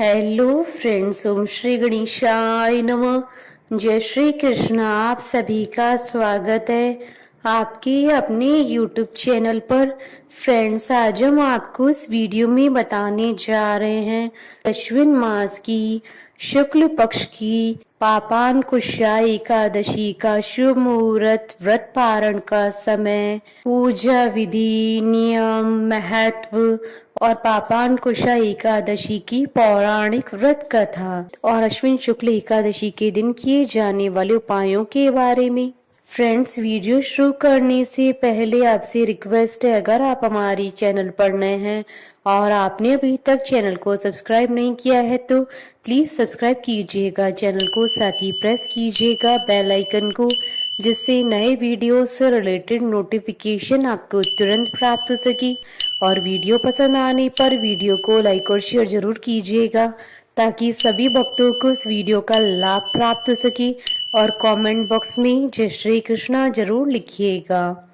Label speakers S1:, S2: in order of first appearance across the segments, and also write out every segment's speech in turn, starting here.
S1: Hello friends, ओम श्री गणेशाय नमः। जय श्री कृष्ण। आप सभी का स्वागत है आपके अपने यूट्यूब चैनल पर। फ्रेंड्स, आज हम आपको इस वीडियो में बताने जा रहे हैं अश्विन मास की शुक्ल पक्ष की पापांकुशा एकादशी का शुभ मुहूर्त, व्रत पारण का समय, पूजा विधि, नियम, महत्व और पापांकुशा एकादशी की पौराणिक व्रत कथा और अश्विन शुक्ल एकादशी के दिन किए जाने वाले उपायों के बारे में। फ्रेंड्स, वीडियो शुरू करने से पहले आपसे रिक्वेस्ट है, अगर आप हमारी चैनल पर नए हैं और आपने अभी तक चैनल को सब्सक्राइब नहीं किया है तो प्लीज सब्सक्राइब कीजिएगा चैनल को, साथ ही प्रेस कीजिएगा बेल आइकन को, जिससे नए वीडियो से रिलेटेड नोटिफिकेशन आपको तुरंत प्राप्त हो सके। और वीडियो पसंद आने पर वीडियो को लाइक और शेयर जरूर कीजिएगा ताकि सभी भक्तों को इस वीडियो का लाभ प्राप्त हो सके। और कमेंट बॉक्स में जय श्री कृष्णा जरूर लिखिएगा।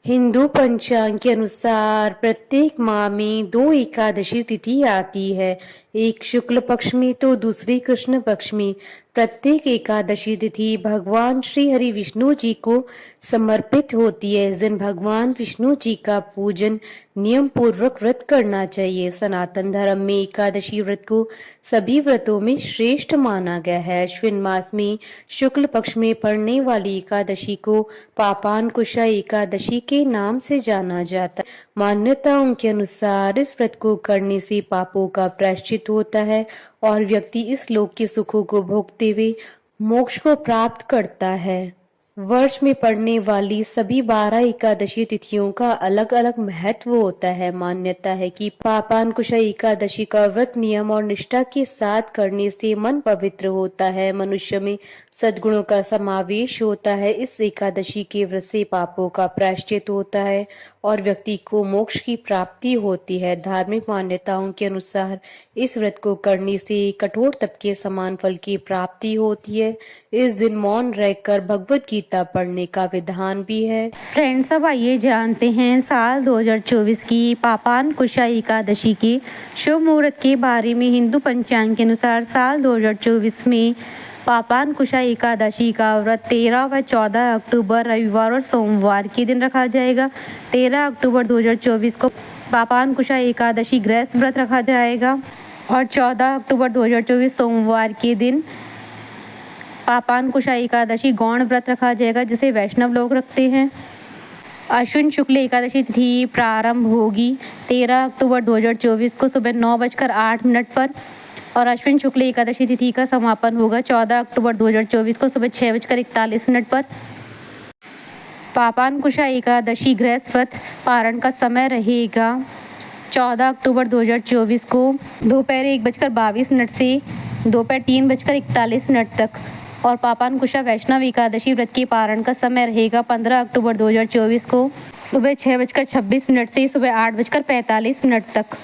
S1: हिंदू पंचांग के अनुसार प्रत्येक माह में 2 एकादशी तिथि आती है, एक शुक्ल पक्ष में तो दूसरी कृष्ण पक्ष में। प्रत्येक एकादशी तिथि भगवान श्री हरि विष्णु जी को समर्पित होती है। इस दिन भगवान विष्णु जी का पूजन नियम पूर्वक व्रत करना चाहिए। सनातन धर्म में एकादशी व्रत को सभी व्रतों में श्रेष्ठ माना गया है। अश्विन मास में शुक्ल पक्ष में पड़ने वाली एकादशी को पापांकुशा एकादशी के नाम से जाना जाता है। मान्यताओं के अनुसार इस व्रत को करने से पापों का प्रायश्चित होता है और व्यक्ति इस लोक के सुखों को भोगते हुए मोक्ष को प्राप्त करता है। वर्ष में पड़ने वाली सभी 12 एकादशी तिथियों का अलग अलग महत्व होता है। मान्यता है कि पापांकुशा एकादशी का व्रत नियम और निष्ठा के साथ करने से मन पवित्र होता है, मनुष्य में सद्गुणों का समावेश होता है। इस एकादशी के व्रत से पापों का प्रायश्चित होता है और व्यक्ति को मोक्ष की प्राप्ति होती है। धार्मिक मान्यताओं के अनुसार इस व्रत को करने से कठोर तप के समान फल की प्राप्ति होती है। इस दिन मौन रहकर भगवत गीता पढ़ने का विधान भी है।
S2: फ्रेंड्स, अब आइए जानते हैं साल 2024 की पापांकुशा एकादशी के शुभ मुहूर्त के बारे में। हिंदू पंचांग के अनुसार साल 2024 में पापांकुशा एकादशी का व्रत 13 व 14 अक्टूबर रविवार और सोमवार के दिन रखा जाएगा। 13 अक्टूबर 2024 को पापांकुशा एकादशी गृहस्थ व्रत रखा जाएगा और 14 अक्टूबर 2024 सोमवार के दिन पापांकुशा एकादशी गौण व्रत रखा जाएगा, जिसे वैष्णव लोग रखते हैं। अश्विन शुक्ल एकादशी तिथि प्रारंभ होगी 13 अक्टूबर 2024 को सुबह 9:08 पर और अश्विन शुक्ल एकादशी तिथि का समापन होगा 14 अक्टूबर 2024 को सुबह 6:41 पर। पापांकुशा एकादशी गृहस्थ व्रत पारण का समय रहेगा 14 अक्टूबर 2024 को दोपहर 1:22 से दोपहर 3:41 तक और पापांकुशा वैष्णव एकादशी व्रत के पारण का समय रहेगा 15 अक्टूबर 2024 को सुबह 6:26 से सुबह 8:45 तक।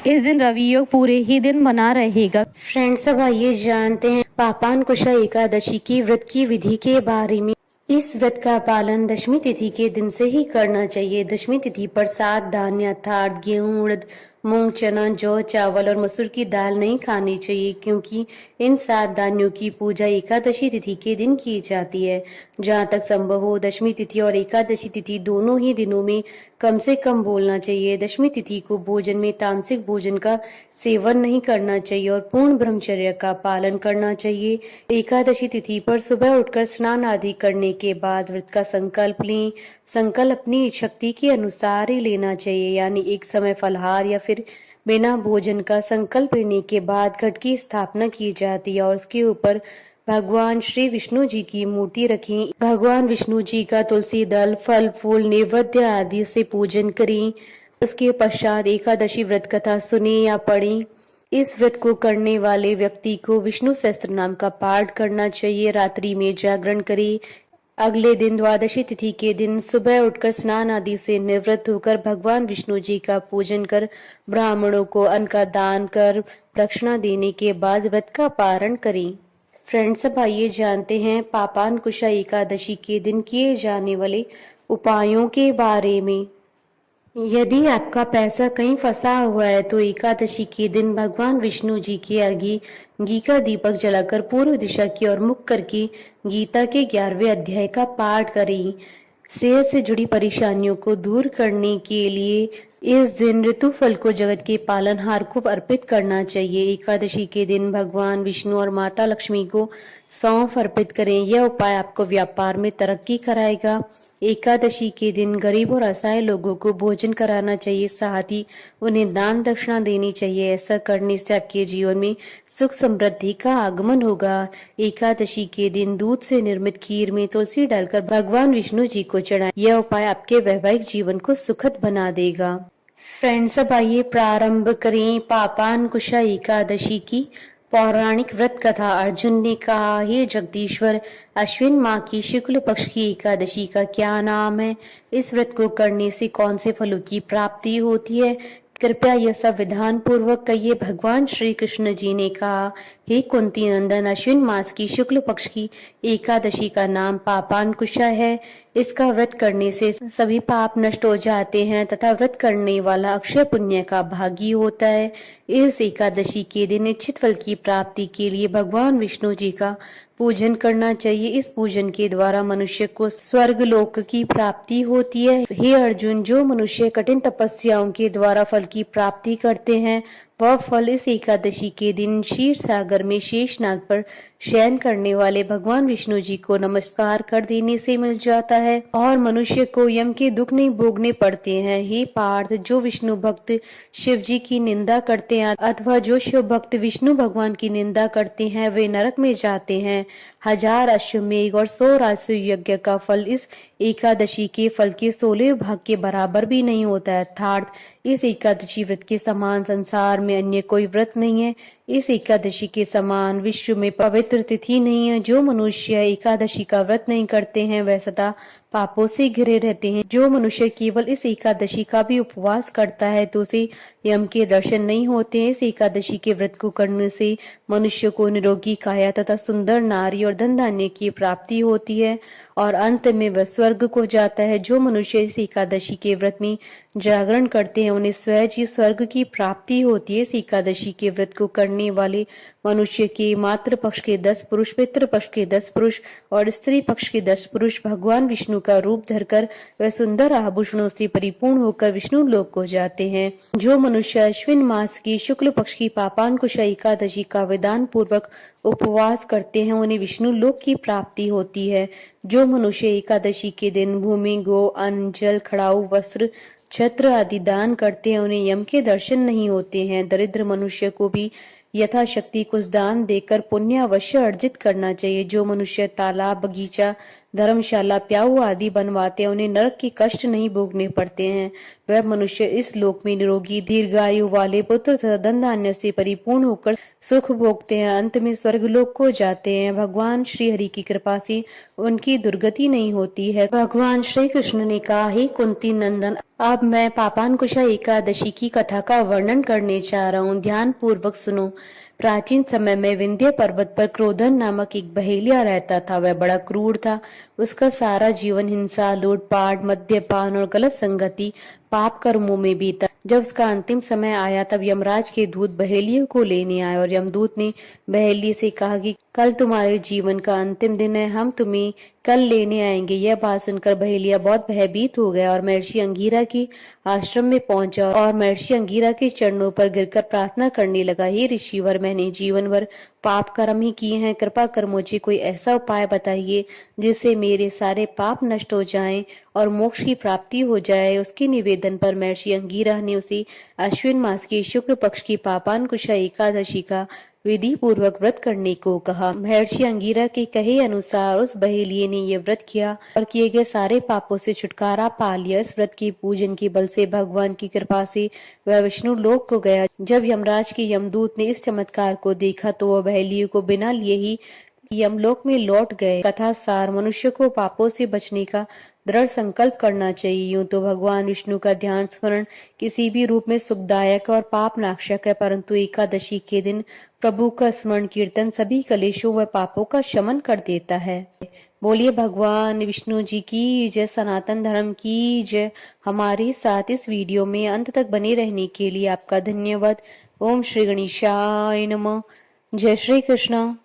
S2: इस दिन रवि योग पूरे ही दिन बना रहेगा।
S1: फ्रेंड्स, अब आइए जानते हैं पापांकुशा एकादशी की व्रत की विधि के बारे में। इस व्रत का पालन दशमी तिथि के दिन से ही करना चाहिए। दशमी तिथि पर 7 धान्य अर्थात गेहूं, उड़द, मूंग, चना, जौ, चावल और मसूर की दाल नहीं खानी चाहिए, क्योंकि इन 7 धान्यों की पूजा एकादशी तिथि के दिन की जाती है। जहाँ तक संभव हो दशमी तिथि और एकादशी तिथि दोनों ही दिनों में कम से कम बोलना चाहिए। दशमी तिथि को भोजन में तामसिक भोजन का सेवन नहीं करना चाहिए और पूर्ण ब्रह्मचर्य का पालन करना चाहिए। एकादशी तिथि पर सुबह उठकर स्नान आदि करने के बाद व्रत का संकल्प लें। संकल्प अपनी शक्ति के अनुसार ही लेना चाहिए, यानी एक समय फलाहार या फिर बिना भोजन का संकल्प लेने के बाद घट की स्थापना की जाती है और उसके ऊपर भगवान श्री विष्णु जी की मूर्ति रखें। भगवान विष्णु जी का तुलसी दल, फल फूल, नैवेद्य आदि से पूजन करें। उसके पश्चात एकादशी व्रत कथा सुने या पढ़ें। इस व्रत को करने वाले व्यक्ति को विष्णु सहस्त्र नाम का पाठ करना चाहिए। रात्रि में जागरण करें। अगले दिन द्वादशी तिथि के दिन सुबह उठकर स्नान आदि से निवृत्त होकर भगवान विष्णु जी का पूजन कर ब्राह्मणों को अन्न का दान कर दक्षिणा देने के बाद व्रत का पारण करें। फ्रेंड्स, अब आइए जानते हैं पापांकुशा एकादशी के दिन किए जाने वाले उपायों के बारे में। यदि आपका पैसा कहीं फंसा हुआ है तो एकादशी के दिन भगवान विष्णु जी के आगे घी का दीपक जलाकर पूर्व दिशा की ओर मुख करके गीता के 11वें अध्याय का पाठ करें। सेहत से जुड़ी परेशानियों को दूर करने के लिए इस दिन ऋतुफल को जगत के पालनहार को अर्पित करना चाहिए। एकादशी के दिन भगवान विष्णु और माता लक्ष्मी को सौंफ अर्पित करें। यह उपाय आपको व्यापार में तरक्की कराएगा। एकादशी के दिन गरीब और असहाय लोगों को भोजन कराना चाहिए, साथ ही उन्हें दान दक्षिणा देनी चाहिए। ऐसा करने से आपके जीवन में सुख समृद्धि का आगमन होगा। एकादशी के दिन दूध से निर्मित खीर में तुलसी डालकर भगवान विष्णु जी को चढ़ाएं। यह उपाय आपके वैवाहिक जीवन को सुखद बना देगा। फ्रेंड्स, अब आइए प्रारंभ करें पापानकुशा एकादशी की पौराणिक व्रत कथा। अर्जुन ने कहा, हे जगदीश्वर, अश्विन माह की शुक्ल पक्ष की एकादशी का क्या नाम है? इस व्रत को करने से कौन से फलों की प्राप्ति होती है? कृपया यह सब विधान पूर्वक कहिए। भगवान श्री कृष्ण जी ने कहा, हे कुंती नंदन, अश्विन मास की शुक्ल पक्ष की एकादशी का नाम पापानकुशा है। इसका व्रत करने से सभी पाप नष्ट हो जाते हैं तथा व्रत करने वाला अक्षय पुण्य का भागी होता है। इस एकादशी के दिन इच्छित फल की प्राप्ति के लिए भगवान विष्णु जी का पूजन करना चाहिए। इस पूजन के द्वारा मनुष्य को स्वर्ग लोक की प्राप्ति होती है। हे अर्जुन, जो मनुष्य कठिन तपस्याओं के द्वारा फल की प्राप्ति करते हैं, वह फल इस एकादशी के दिन क्षीर सागर में शेषनाग पर शयन करने वाले भगवान विष्णु जी को नमस्कार कर देने से मिल जाता है और मनुष्य को यम के दुख नहीं भोगने पड़ते हैं। हे पार्थ, जो विष्णु भक्त शिव जी की निंदा करते हैं अथवा जो शिव भक्त विष्णु भगवान की निंदा करते हैं, वे नरक में जाते हैं। 1000 अश्वमेघ और 100 राजसूय यज्ञ का फल इस एकादशी के फल के 16 भाग के बराबर भी नहीं होता है। अर्थात इस एकादशी व्रत के समान संसार में अन्य कोई व्रत नहीं है। इस एकादशी के समान विश्व में पवित्र तिथि नहीं है। जो मनुष्य एकादशी का व्रत नहीं करते हैं, वह सदा पापों से घिरे रहते हैं। जो मनुष्य केवल इस एकादशी का भी उपवास करता है तो उसे यम के दर्शन नहीं होते हैं। इस एकादशी के व्रत को करने से मनुष्य को निरोगी काया तथा सुंदर नारी और धन धान्य की प्राप्ति होती है और अंत में वह स्वर्ग को जाता है। जो मनुष्य इस एकादशी के व्रत में जागरण करते हैं, उन्हें स्वयं ही स्वर्ग की प्राप्ति होती है। इस एकादशी के व्रत को करने वाले मनुष्य के मातृ पक्ष के 10 पुरुष, पितृ पक्ष के 10 पुरुष और स्त्री पक्ष के 10 पुरुष भगवान विष्णु का रूप धरकर वह सुंदर आभूषणों से परिपूर्ण होकर विष्णु लोक को जाते हैं। जो मनुष्य अश्विन मास की शुक्ल पक्ष की पापानकुशा एकादशी का विधान पूर्वक उपवास करते हैं, उन्हें विष्णु लोक की प्राप्ति होती है। जो मनुष्य एकादशी के दिन भूमि, गो, अन्न, जल, खड़ाऊ वस्त्र, छत्र आदि दान करते हैं, उन्हें यम के दर्शन नहीं होते हैं। दरिद्र मनुष्य को भी यथाशक्ति कुछ दान देकर पुण्य अवश्य अर्जित करना चाहिए। जो मनुष्य तालाब, बगीचा, धर्मशाला, प्याऊ आदि बनवाते हैं, उन्हें नरक के कष्ट नहीं भोगने पड़ते हैं। वह मनुष्य इस लोक में निरोगी, दीर्घायु वाले पुत्र तथा धन धान्य से परिपूर्ण होकर सुख भोगते हैं। अंत में स्वर्ग लोक को जाते हैं। भगवान श्री हरि की कृपा से उनकी दुर्गति नहीं होती है। भगवान श्री कृष्ण ने कहा, हे कुंती नंदन, अब मैं पापानकुशा एकादशी की कथा का वर्णन करने जा रहा हूँ। ध्यान पूर्वक सुनो। प्राचीन समय में विंध्य पर्वत पर क्रोधन नामक एक बहेलिया रहता था। वह बड़ा क्रूर था। उसका सारा जीवन हिंसा, लूटपाट, मद्यपान और गलत संगति, पाप कर्मों में बीता। जब उसका अंतिम समय आया तब यमराज के दूत बहेलियों को लेने आए और यमदूत ने बहेलिये से कहा कि कल तुम्हारे जीवन का अंतिम दिन है, हम तुम्हें कल लेने आएंगे। यह बात सुनकर बहेलिया बहुत भयभीत हो गया और महर्षि अंगीरा के आश्रम में पहुंचा और महर्षि अंगीरा के चरणों पर गिरकर प्रार्थना करने लगा, हे ऋषिवर, मैंने जीवन भर पाप कर्म ही किए हैं। कृपा कर मुझे कोई ऐसा उपाय बताइए जिससे मेरे सारे पाप नष्ट हो जाएं और मोक्ष की प्राप्ति हो जाए। उसके निवेदन पर महर्षि अंगीरा ने उसे अश्विन मास की शुक्ल पक्ष की पापानकुशा एकादशी का विधि पूर्वक व्रत करने को कहा। महर्षि अंगीरा के कहे अनुसार उस बहेलिये ने यह व्रत किया और किए गए सारे पापों से छुटकारा पा लिया। इस व्रत के पूजन के बल से भगवान की कृपा से वह विष्णु लोक को गया। जब यमराज के यमदूत ने इस चमत्कार को देखा तो वह बहेलिये को बिना लिए ही यमलोक में लौट गए। कथा सार, मनुष्य को पापों से बचने का दृढ़ संकल्प करना चाहिए। यूं तो भगवान विष्णु का ध्यान स्मरण किसी भी रूप में सुखदायक और पाप नाशक है, परंतु एकादशी के दिन प्रभु का स्मरण कीर्तन सभी कलेशों व पापों का शमन कर देता है। बोलिए भगवान विष्णु जी की जय, सनातन धर्म की जय। हमारे साथ इस वीडियो में अंत तक बने रहने के लिए आपका धन्यवाद। ओम श्री गणेशाय नमः। जय श्री कृष्णा।